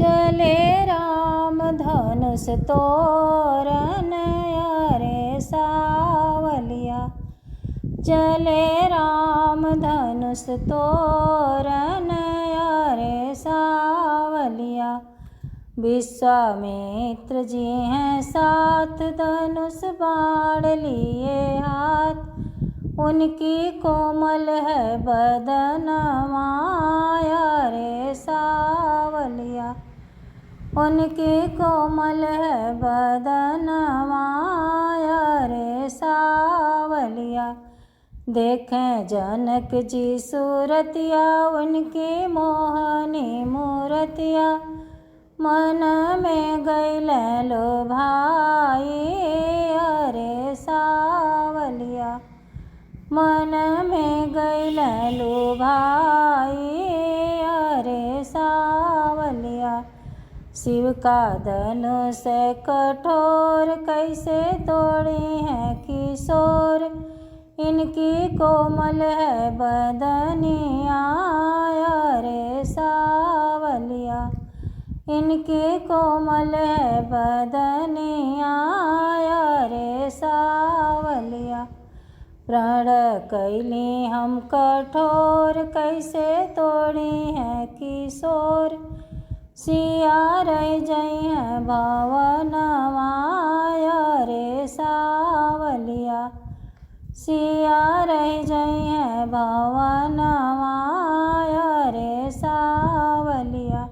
चले राम धनुष तोरन रे सावलिया। चले राम धनुष तोरन रे सावलिया। विश्वामित्र जी हैं साथ धनुष बाण लिए हाथ। उनकी कोमल है बदन माया रे सावलिया। उनकी कोमल है बदन माया रे सावलिया। देखें जनक जी सूरतिया उनकी मोहनी मूरतिया। मन में गइल लो भाई अरे सावलिया। मन में गइल लो भाई अरे सावलिया। शिव का धनुष कठोर कैसे तोड़ी है किशोर। इनकी कोमल है बदनिया रे सावलिया। इनकी कोमल है बदनिया रे सावलिया। प्रण कैली हम कठोर कैसे तोड़ी है किशोर। सिया रह जई है भवन माया रे सावलिया। सिया रह जई है भवन माया रे सावलिया।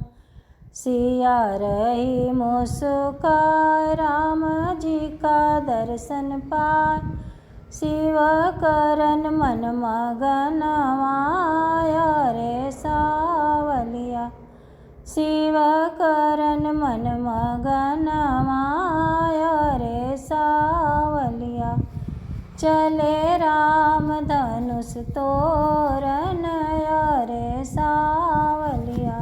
सिया रही मुस्कान राम जी का दर्शन पाए। शिव करन मन मगन माया रे सावलिया। शिव करन मन मगन माया रे सावलिया। चले राम धनुष तोरन रे सावलिया।